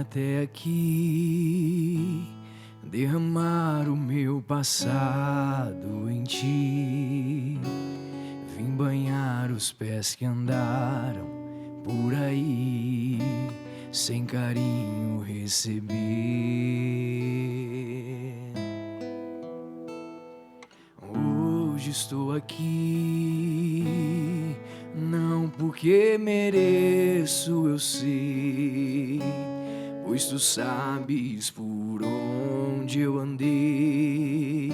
até aqui, derramar o meu passado em ti. Vim banhar os pés que andaram por aí, sem carinho receber. Hoje estou aqui, não porque mereço, eu sei, pois tu sabes por onde eu andei,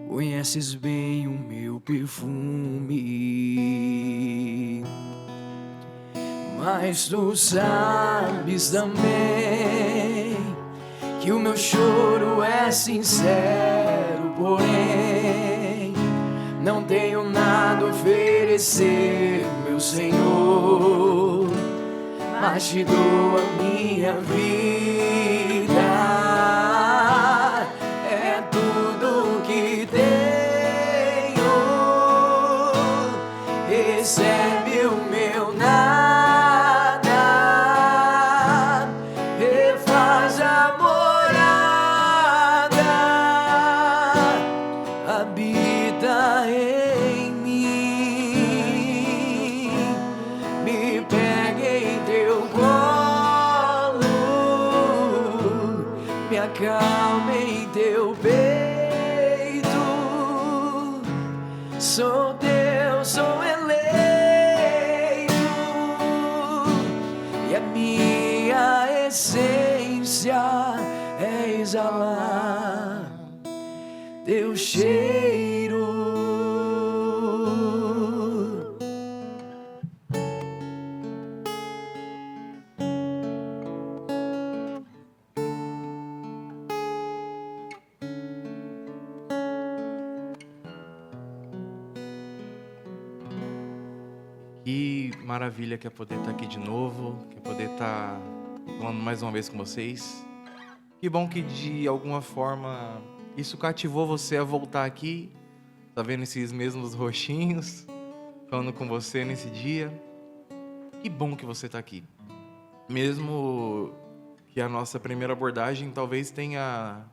conheces bem o meu perfume. Mas tu sabes também que o meu choro é sincero, porém não tenho nada a oferecer, meu Senhor, mas te dou a minha vida. É tudo que tenho, recebe o meu nada, refaz a morada, habita em mim, me pega em teu colo, me acalma em teu peito. Sou teu, sou eleito, e a minha essência é exalar teu cheiro. Que maravilha que é poder estar aqui de novo, que é poder estar falando mais uma vez com vocês. Que bom que de alguma forma isso cativou você a voltar aqui, tá vendo esses mesmos roxinhos, falando com você nesse dia. Que bom que você está aqui. Mesmo que a nossa primeira abordagem talvez tenha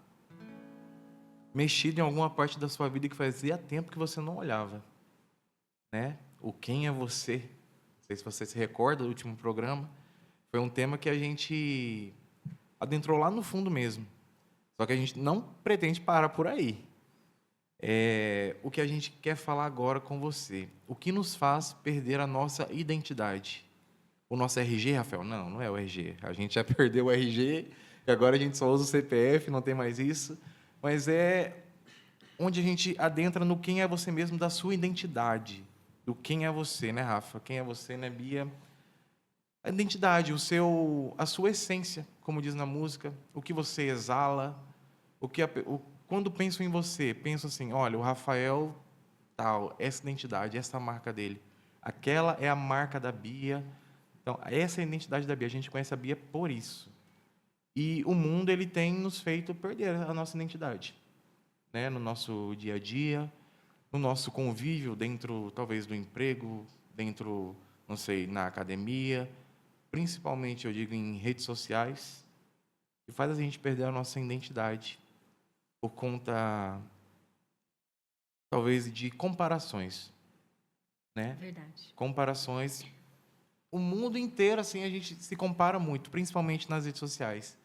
mexido em alguma parte da sua vida que fazia tempo que você não olhava, né? O quem é você? Não sei se você se recorda do último programa. Foi um tema que a gente adentrou lá no fundo mesmo. Só que a gente não pretende parar por aí. O que a gente quer falar agora com você. O que nos faz perder a nossa identidade? O nosso RG, Rafael? Não, não é o RG. A gente já perdeu o RG e agora a gente só usa o CPF, não tem mais isso. Mas é onde a gente adentra no quem é você mesmo, da sua identidade. Do quem é você, né, Rafa? Quem é você, né, Bia? A identidade, a sua essência, como diz na música, o que você exala, quando penso em você, penso assim, olha, o Rafael tal, essa identidade, essa marca dele. Aquela é a marca da Bia. Então, essa é a identidade da Bia. A gente conhece a Bia por isso. E o mundo, ele tem nos feito perder a nossa identidade, né? No nosso dia a dia, no nosso convívio dentro, talvez, do emprego, dentro, não sei, na academia, principalmente, eu digo, em redes sociais, que faz a gente perder a nossa identidade por conta, talvez, de comparações, né? Verdade. Comparações. O mundo inteiro, assim, a gente se compara muito, principalmente nas redes sociais.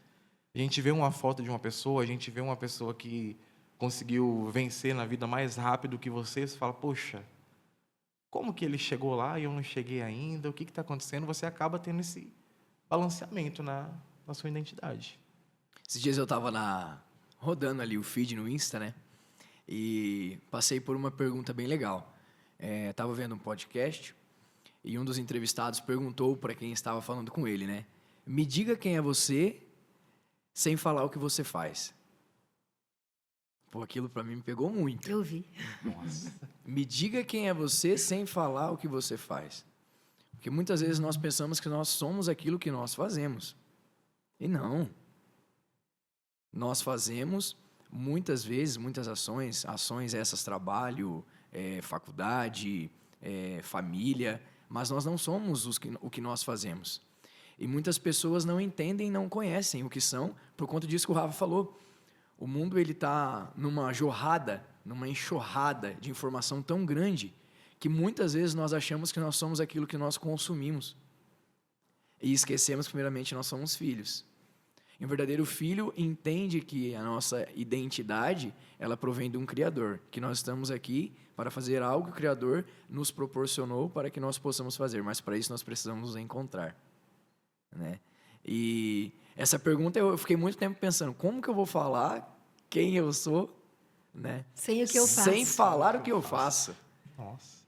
A gente vê uma foto de uma pessoa, a gente vê uma pessoa que conseguiu vencer na vida mais rápido que você fala, poxa, como que ele chegou lá e eu não cheguei ainda? O que está acontecendo? Você acaba tendo esse balanceamento na sua identidade. Esses dias eu tava rodando ali o feed no Insta, né? E passei por uma pergunta bem legal. Tava vendo um podcast e um dos entrevistados perguntou para quem estava falando com ele, né? Me diga quem é você sem falar o que você faz. Pô, aquilo para mim me pegou muito. Eu vi. Nossa. Me diga quem é você sem falar o que você faz. Porque muitas vezes nós pensamos que nós somos aquilo que nós fazemos. E não. Nós fazemos, muitas vezes, muitas ações essas, trabalho, faculdade, família, mas nós não somos o que nós fazemos. E muitas pessoas não entendem, não conhecem o que são, por conta disso que o Rafa falou. O mundo ele está numa jorrada, numa enxurrada de informação tão grande que muitas vezes nós achamos que nós somos aquilo que nós consumimos. E esquecemos que, primeiramente, nós somos filhos. E um verdadeiro filho entende que a nossa identidade, ela provém de um Criador, que nós estamos aqui para fazer algo que o Criador nos proporcionou para que nós possamos fazer, mas para isso nós precisamos nos encontrar, né? E essa pergunta eu fiquei muito tempo pensando, como que eu vou falar quem eu sou, né? Sem o que eu faço. Sem falar o que eu faço. Nossa.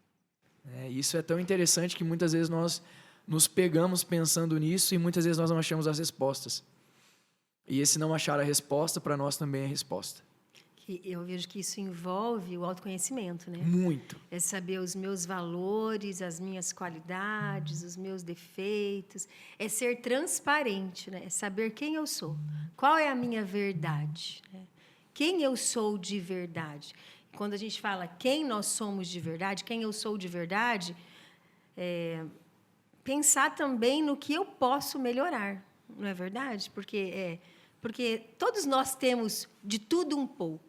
Isso é tão interessante que muitas vezes nós nos pegamos pensando nisso e muitas vezes nós não achamos as respostas. E esse não achar a resposta, para nós também é resposta. Eu vejo que isso envolve o autoconhecimento, né? Muito. É saber os meus valores, as minhas qualidades, os meus defeitos. É ser transparente, né? É saber quem eu sou. Qual é a minha verdade, né? Quem eu sou de verdade. Quando a gente fala quem nós somos de verdade, quem eu sou de verdade, pensar também no que eu posso melhorar, não é verdade? Porque todos nós temos de tudo um pouco.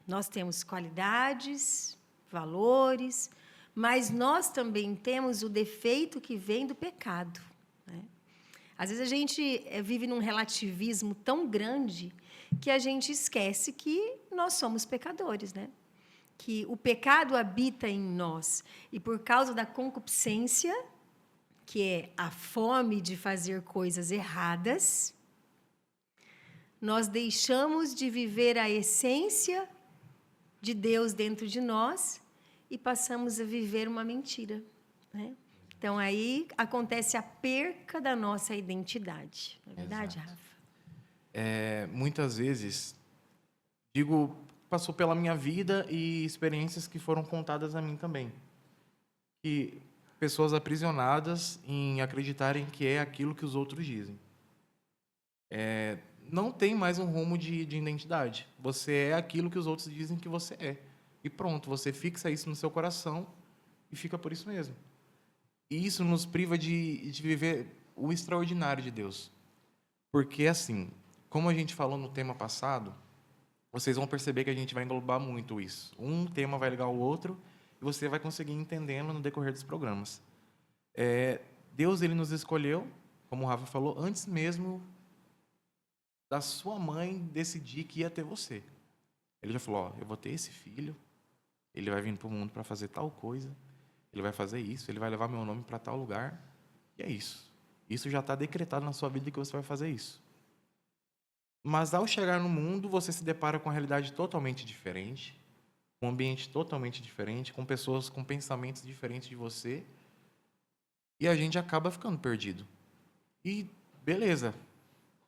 Nós temos qualidades, valores, mas nós também temos o defeito que vem do pecado, né? Às vezes a gente vive num relativismo tão grande que a gente esquece que nós somos pecadores, né? Que o pecado habita em nós e por causa da concupiscência, que é a fome de fazer coisas erradas, nós deixamos de viver a essência de Deus dentro de nós e passamos a viver uma mentira, né? Então, aí acontece a perca da nossa identidade. Não é verdade, Exato. Rafa? Muitas vezes, passou pela minha vida e experiências que foram contadas a mim também. Que pessoas aprisionadas em acreditarem que é aquilo que os outros dizem. Não tem mais um rumo de identidade. Você é aquilo que os outros dizem que você é. E pronto, você fixa isso no seu coração e fica por isso mesmo. E isso nos priva de viver o extraordinário de Deus. Porque, assim, como a gente falou no tema passado, vocês vão perceber que a gente vai englobar muito isso. Um tema vai ligar ao outro e você vai conseguir ir entendendo no decorrer dos programas. Deus, ele nos escolheu, como o Rafa falou, antes mesmo da sua mãe decidir que ia ter você. Ele já falou, eu vou ter esse filho, ele vai vir para o mundo para fazer tal coisa, ele vai fazer isso, ele vai levar meu nome para tal lugar, e é isso. Isso já está decretado na sua vida que você vai fazer isso. Mas ao chegar no mundo, você se depara com uma realidade totalmente diferente, um ambiente totalmente diferente, com pessoas com pensamentos diferentes de você, e a gente acaba ficando perdido. E beleza,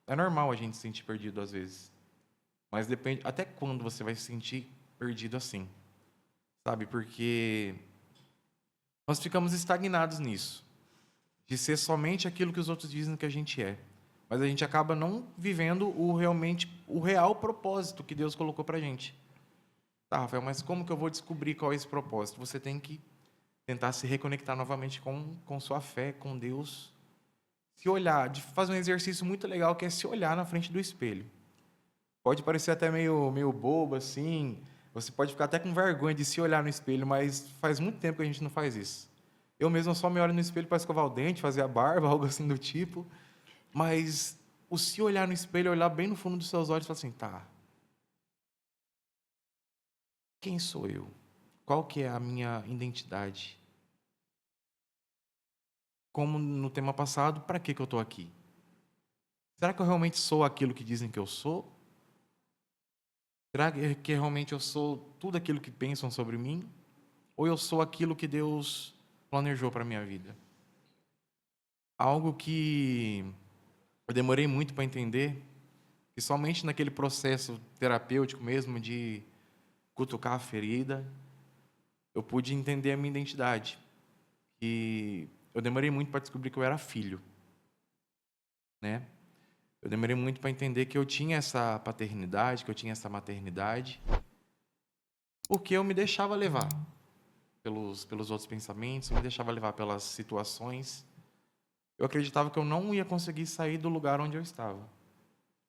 é normal a gente se sentir perdido às vezes. Mas depende até quando você vai se sentir perdido assim. Sabe? Porque nós ficamos estagnados nisso. De ser somente aquilo que os outros dizem que a gente é. Mas a gente acaba não vivendo o real propósito que Deus colocou pra gente. Tá, Rafael, mas como que eu vou descobrir qual é esse propósito? Você tem que tentar se reconectar novamente com sua fé, com Deus. Se olhar, de fazer um exercício muito legal que é se olhar na frente do espelho. Pode parecer até meio bobo, assim. Você pode ficar até com vergonha de se olhar no espelho, mas faz muito tempo que a gente não faz isso. Eu mesmo só me olho no espelho para escovar o dente, fazer a barba, algo assim do tipo. Mas o se olhar no espelho, olhar bem no fundo dos seus olhos e falar assim, tá, quem sou eu? Qual que é a minha identidade? Como no tema passado, para que eu estou aqui? Será que eu realmente sou aquilo que dizem que eu sou? Será que realmente eu sou tudo aquilo que pensam sobre mim? Ou eu sou aquilo que Deus planejou para a minha vida? Algo que eu demorei muito para entender, que somente naquele processo terapêutico mesmo de cutucar a ferida, eu pude entender a minha identidade. E eu demorei muito para descobrir que eu era filho, né? Eu demorei muito para entender que eu tinha essa paternidade, que eu tinha essa maternidade, porque eu me deixava levar pelos outros pensamentos, eu me deixava levar pelas situações. eu acreditava que eu não ia conseguir sair do lugar onde eu estava.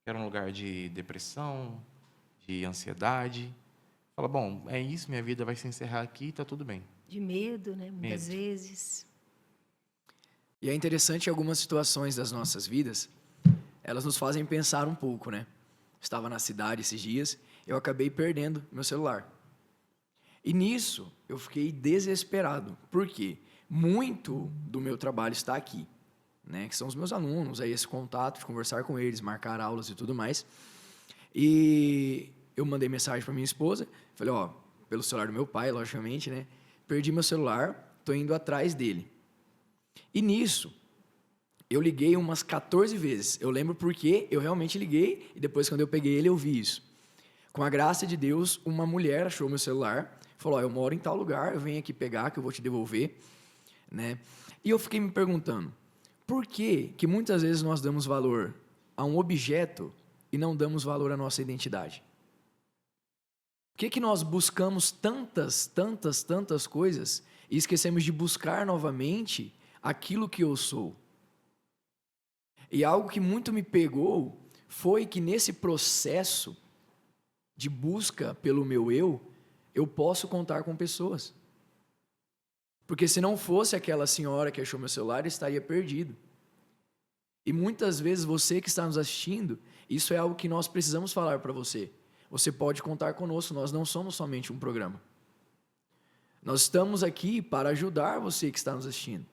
Era um lugar de depressão, de ansiedade. Fala, bom, é isso, minha vida vai se encerrar aqui, tá tudo bem. De medo, né? Muitas Medo. vezes. E é interessante algumas situações das nossas vidas, elas nos fazem pensar um pouco, né? Estava na cidade esses dias, eu acabei perdendo meu celular. E nisso, eu fiquei desesperado. Por quê? Muito do meu trabalho está aqui, né? Que são os meus alunos, aí esse contato de conversar com eles, marcar aulas e tudo mais. E eu mandei mensagem para minha esposa, falei, ó, pelo celular do meu pai, logicamente, né? Perdi meu celular, tô indo atrás dele. E nisso, eu liguei umas 14 vezes. Eu lembro porque eu realmente liguei e depois, quando eu peguei ele, eu vi isso. Com a graça de Deus, uma mulher achou meu celular, falou, ó, eu moro em tal lugar, eu venho aqui pegar, que eu vou te devolver, né? E eu fiquei me perguntando, por que que muitas vezes nós damos valor a um objeto e não damos valor à nossa identidade? Por que que nós buscamos tantas coisas e esquecemos de buscar novamente aquilo que eu sou? E algo que muito me pegou foi que nesse processo de busca pelo meu eu posso contar com pessoas. Porque se não fosse aquela senhora que achou meu celular, eu estaria perdido. E muitas vezes você que está nos assistindo, isso é algo que nós precisamos falar para você. Você pode contar conosco, nós não somos somente um programa. Nós estamos aqui para ajudar você que está nos assistindo.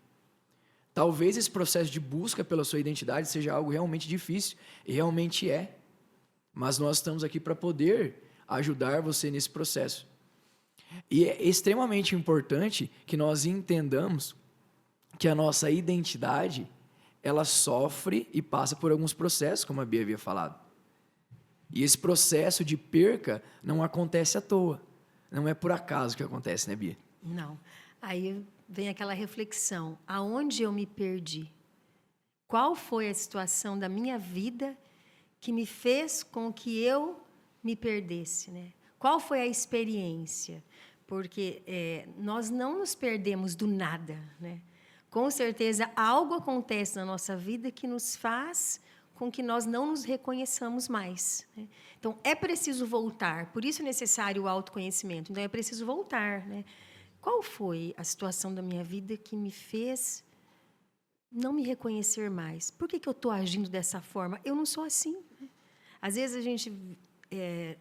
Talvez esse processo de busca pela sua identidade seja algo realmente difícil, e realmente é. Mas nós estamos aqui para poder ajudar você nesse processo. E é extremamente importante que nós entendamos que a nossa identidade, ela sofre e passa por alguns processos, como a Bia havia falado. E esse processo de perca não acontece à toa. Não é por acaso que acontece, né, Bia? Não. Aí vem aquela reflexão, aonde eu me perdi? Qual foi a situação da minha vida que me fez com que eu me perdesse, né? Qual foi a experiência? Porque nós não nos perdemos do nada, né? Com certeza, algo acontece na nossa vida que nos faz com que nós não nos reconheçamos mais, né? Então, é preciso voltar. Por isso é necessário o autoconhecimento. Então, é preciso voltar, né? Qual foi a situação da minha vida que me fez não me reconhecer mais? Por que eu estou agindo dessa forma? Eu não sou assim, né? Às vezes, a gente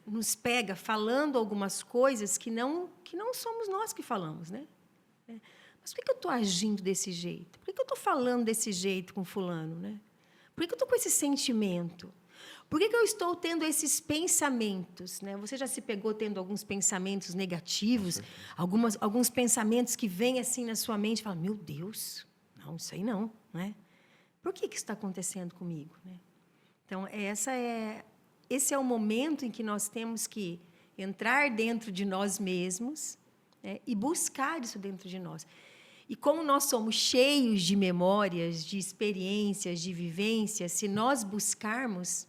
nos pega falando algumas coisas que não somos nós que falamos, né? Mas por que eu estou agindo desse jeito? Por que eu estou falando desse jeito com fulano, né? Por que eu estou com esse sentimento? Por que eu estou tendo esses pensamentos, né? Você já se pegou tendo alguns pensamentos negativos, alguns pensamentos que vêm assim na sua mente e fala, meu Deus, não, isso aí não, né? Por que isso está acontecendo comigo, né? Então, esse é o momento em que nós temos que entrar dentro de nós mesmos, né, e buscar isso dentro de nós. E como nós somos cheios de memórias, de experiências, de vivências, se nós buscarmos,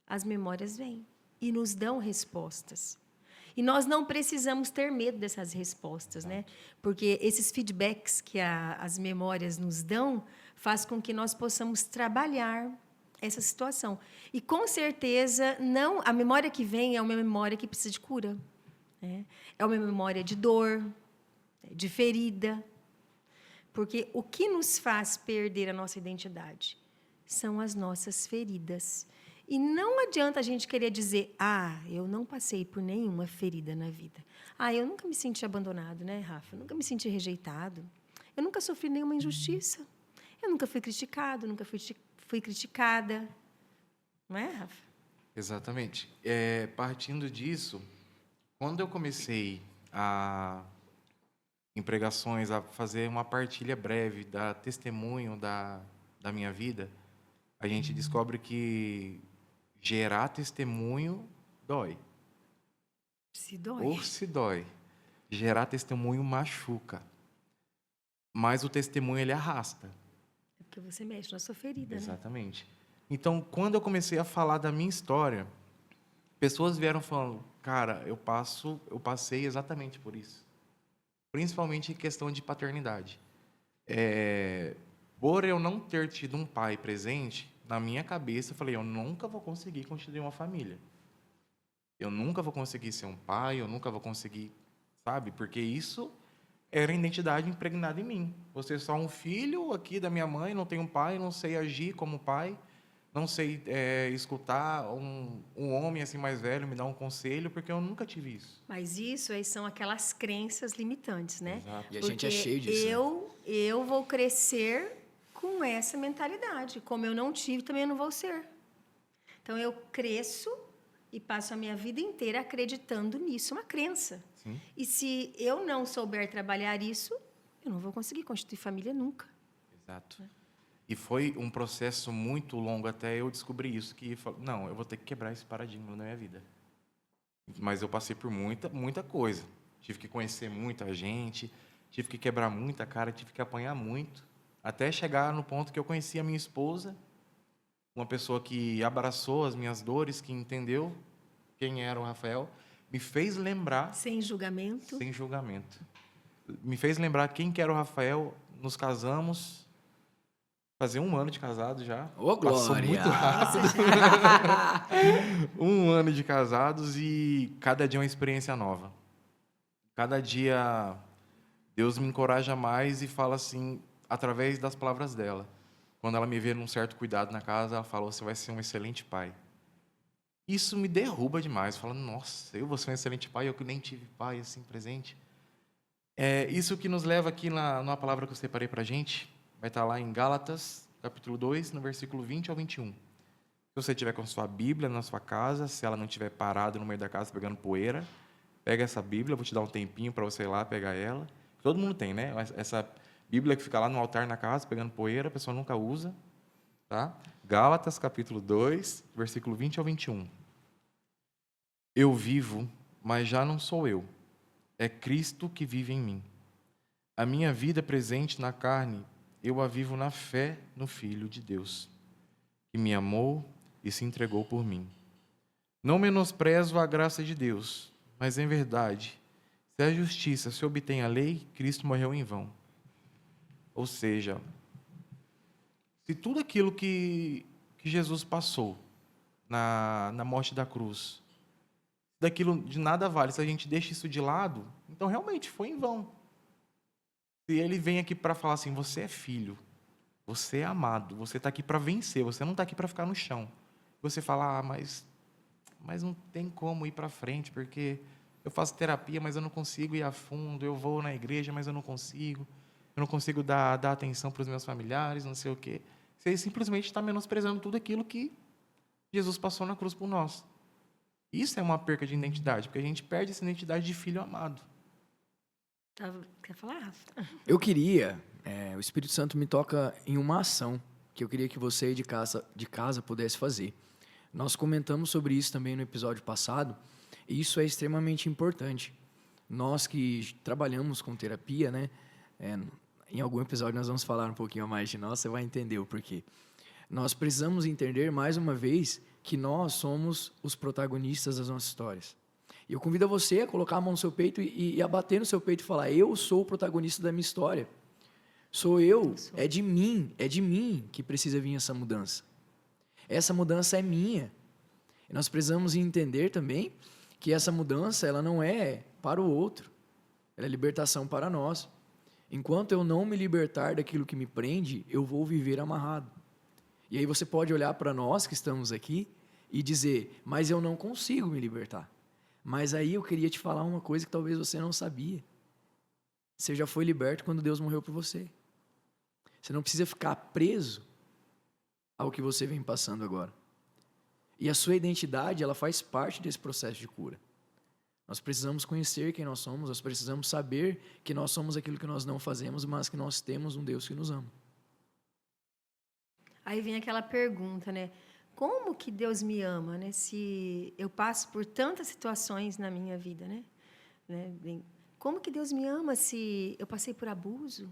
as memórias vêm e nos dão respostas. E nós não precisamos ter medo dessas respostas, né? Porque esses feedbacks que as memórias nos dão faz com que nós possamos trabalhar essa situação. E, com certeza, a memória que vem é uma memória que precisa de cura, né? É uma memória de dor, de ferida. Porque o que nos faz perder a nossa identidade são as nossas feridas. E não adianta a gente querer dizer, eu não passei por nenhuma ferida na vida. Eu nunca me senti abandonado, né, Rafa? Eu nunca me senti rejeitado. Eu nunca sofri nenhuma injustiça. Eu nunca fui criticado, nunca fui criticada. Não é, Rafa? Exatamente. Partindo disso, quando eu comecei em pregações a fazer uma partilha breve da testemunho da minha vida, a gente descobre que gerar testemunho dói. Se dói. Ou se dói. Gerar testemunho machuca. Mas o testemunho, ele arrasta. É porque você mexe na sua ferida, Exatamente. Né? Então, quando eu comecei a falar da minha história, pessoas vieram falando, cara, eu passei exatamente por isso. Principalmente em questão de paternidade. Por eu não ter tido um pai presente, na minha cabeça, eu falei, eu nunca vou conseguir constituir uma família. Eu nunca vou conseguir ser um pai, eu nunca vou conseguir, sabe? Porque isso era a identidade impregnada em mim. Você é só um filho aqui da minha mãe, não tenho um pai, não sei agir como pai, não sei escutar um homem assim mais velho me dar um conselho, porque eu nunca tive isso. Mas isso aí são aquelas crenças limitantes, né? Exato. E a gente é Porque cheio disso. Né? eu vou crescer com essa mentalidade. Como eu não tive, também eu não vou ser. Então, eu cresço e passo a minha vida inteira acreditando nisso, uma crença. Sim. E se eu não souber trabalhar isso, eu não vou conseguir constituir família nunca. Exato. E foi um processo muito longo até eu descobrir isso, que não, eu vou ter que quebrar esse paradigma na minha vida. Mas eu passei por muita coisa. Tive que conhecer muita gente, tive que quebrar muita cara, tive que apanhar muito, até chegar no ponto que eu conheci a minha esposa, uma pessoa que abraçou as minhas dores, que entendeu quem era o Rafael, me fez lembrar... Sem julgamento. Sem julgamento. Me fez lembrar quem que era o Rafael, nos casamos, fazia 1 ano de casado já. Ô, Passou glória! muito rápido. 1 ano de casados e cada dia uma experiência nova. Cada dia Deus me encoraja mais e fala assim, através das palavras dela. Quando ela me vê num certo cuidado na casa, ela fala, você vai ser um excelente pai. Isso me derruba demais. Fala, nossa, eu vou ser um excelente pai, eu que nem tive pai assim presente. Isso que nos leva aqui numa palavra que eu separei para a gente, vai estar lá em Gálatas, capítulo 2, no versículo 20 ao 21. Se você estiver com a sua Bíblia na sua casa, se ela não estiver parada no meio da casa pegando poeira, pega essa Bíblia, eu vou te dar um tempinho para você ir lá pegar ela. Todo mundo tem, né? Essa Bíblia que fica lá no altar na casa, pegando poeira, a pessoa nunca usa. Tá? Gálatas, capítulo 2, versículo 20 ao 21. Eu vivo, mas já não sou eu. É Cristo que vive em mim. A minha vida presente na carne, eu a vivo na fé no Filho de Deus, que me amou e se entregou por mim. Não menosprezo a graça de Deus, mas em verdade, se a justiça se obtém a lei, Cristo morreu em vão. Ou seja, se tudo aquilo que Jesus passou na morte da cruz, daquilo de nada vale, se a gente deixa isso de lado, então realmente foi em vão. Se ele vem aqui para falar assim, você é filho, você é amado, você está aqui para vencer, você não está aqui para ficar no chão. Você fala, mas não tem como ir para frente, porque eu faço terapia, mas eu não consigo ir a fundo, eu vou na igreja, mas eu não consigo dar atenção para os meus familiares, não sei o quê. Você simplesmente está menosprezando tudo aquilo que Jesus passou na cruz por nós. Isso é uma perca de identidade, porque a gente perde essa identidade de filho amado. Quer falar, Rafa? Eu queria, o Espírito Santo me toca em uma ação que eu queria que você aí de casa pudesse fazer. Nós comentamos sobre isso também no episódio passado, e isso é extremamente importante. Nós que trabalhamos com terapia, né? Em algum episódio nós vamos falar um pouquinho mais de nós, você vai entender o porquê. Nós precisamos entender, mais uma vez, que nós somos os protagonistas das nossas histórias. E eu convido você a colocar a mão no seu peito e a bater no seu peito e falar, eu sou o protagonista da minha história. Sou eu, é de mim que precisa vir essa mudança. Essa mudança é minha. E nós precisamos entender também que essa mudança ela não é para o outro, ela é libertação para nós. Enquanto eu não me libertar daquilo que me prende, eu vou viver amarrado. E aí você pode olhar para nós que estamos aqui e dizer, mas eu não consigo me libertar. Mas aí eu queria te falar uma coisa que talvez você não sabia. Você já foi liberto quando Deus morreu por você. Você não precisa ficar preso ao que você vem passando agora. E a sua identidade, ela faz parte desse processo de cura. Nós precisamos conhecer quem nós somos, nós precisamos saber que nós somos aquilo que nós não fazemos, mas que nós temos um Deus que nos ama. Aí vem aquela pergunta, né? Como que Deus me ama, né? Se eu passo por tantas situações na minha vida, né? Como que Deus me ama se eu passei por abuso?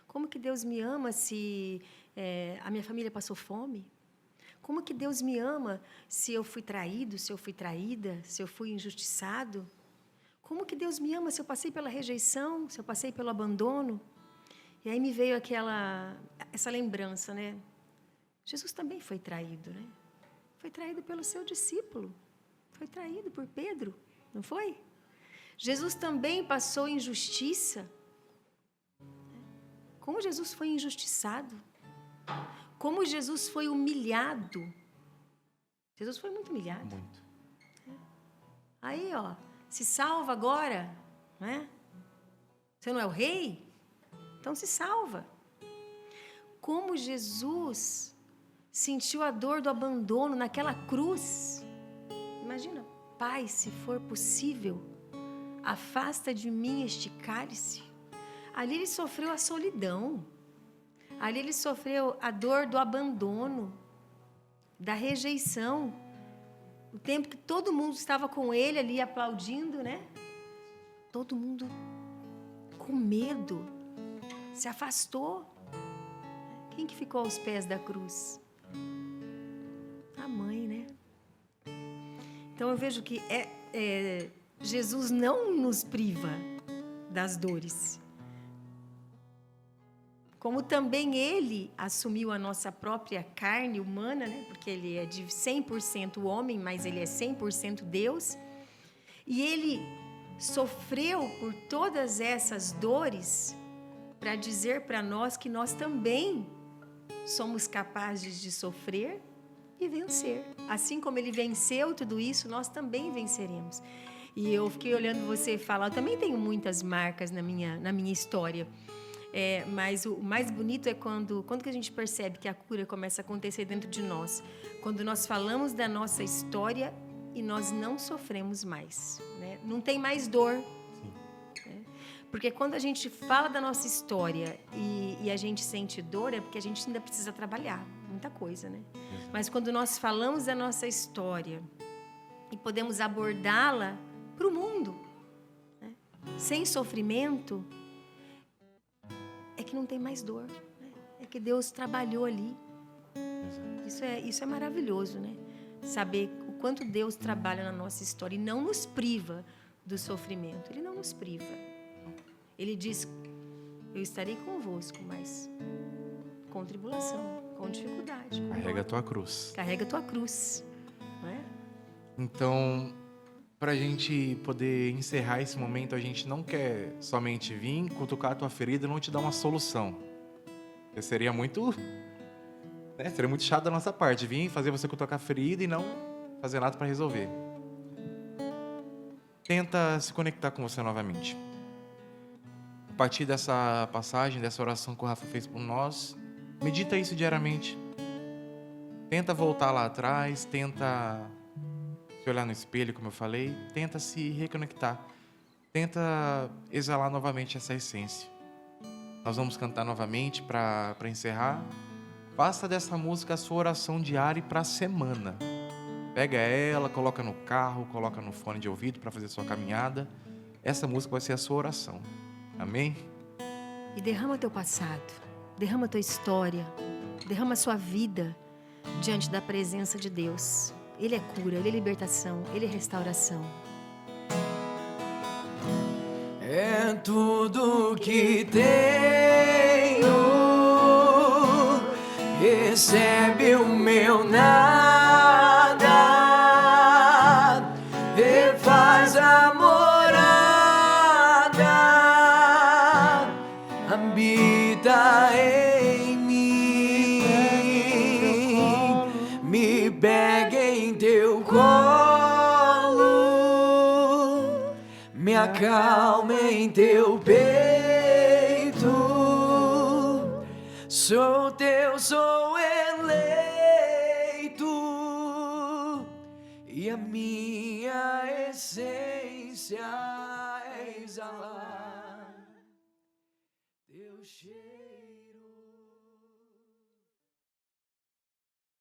Como que Deus me ama se a minha família passou fome? Como que Deus me ama se eu fui traído, se eu fui traída, se eu fui injustiçado? Como que Deus me ama se eu passei pela rejeição, se eu passei pelo abandono? E aí me veio essa lembrança, né? Jesus também foi traído, né? Foi traído pelo seu discípulo. Foi traído por Pedro, não foi? Jesus também passou injustiça. Como Jesus foi injustiçado. Como Jesus foi humilhado. Jesus foi muito humilhado. Muito. Aí, ó, se salva agora, né? Você não é o rei? Então se salva. Como Jesus sentiu a dor do abandono naquela cruz. Imagina, Pai, se for possível, afasta de mim este cálice. Ali ele sofreu a solidão. Ali ele sofreu a dor do abandono, da rejeição. O tempo que todo mundo estava com ele ali aplaudindo, né? Todo mundo com medo, se afastou. Quem que ficou aos pés da cruz? A mãe, né? Então eu vejo que Jesus não nos priva das dores. Como também ele assumiu a nossa própria carne humana, né? Porque ele é de 100% homem, mas ele é 100% Deus. E ele sofreu por todas essas dores para dizer para nós que nós também somos capazes de sofrer e vencer. Assim como ele venceu tudo isso, nós também venceremos. E eu fiquei olhando você falar, eu também tenho muitas marcas na minha história. Mas o mais bonito é quando que a gente percebe que a cura começa a acontecer dentro de nós. Quando nós falamos da nossa história e nós não sofremos mais. Né? Não tem mais dor. Né? Porque quando a gente fala da nossa história e a gente sente dor, é porque a gente ainda precisa trabalhar. Muita coisa, né? Mas quando nós falamos da nossa história e podemos abordá-la para o mundo, né? Sem sofrimento, é que não tem mais dor, né? É que Deus trabalhou ali. Isso é maravilhoso, né? Saber o quanto Deus trabalha na nossa história e não nos priva do sofrimento. Ele não nos priva. Ele diz, eu estarei convosco, mas com tribulação, com dificuldade. Carrega a tua cruz. Carrega a tua cruz, não é? Então, para a gente poder encerrar esse momento, a gente não quer somente vir, cutucar a tua ferida e não te dar uma solução. Porque seria muito, né? Seria muito chato da nossa parte, vir fazer você cutucar a ferida e não fazer nada para resolver. Tenta se conectar com você novamente. A partir dessa passagem, dessa oração que o Rafa fez por nós, medita isso diariamente. Tenta voltar lá atrás, tenta se olhar no espelho, como eu falei, tenta se reconectar, tenta exalar novamente essa essência. Nós vamos cantar novamente para encerrar. Faça dessa música a sua oração diária para a semana. Pega ela, coloca no carro, coloca no fone de ouvido para fazer sua caminhada. Essa música vai ser a sua oração. Amém? E derrama teu passado, derrama tua história, derrama sua vida diante da presença de Deus. Ele é cura, Ele é libertação, Ele é restauração. É tudo que tenho, recebe o meu nada, refaz a morada, habita em mim, me pega em teu colo, me acalma em teu peito. Sou teu, sou eleito, e a minha essência é exalar teu cheiro.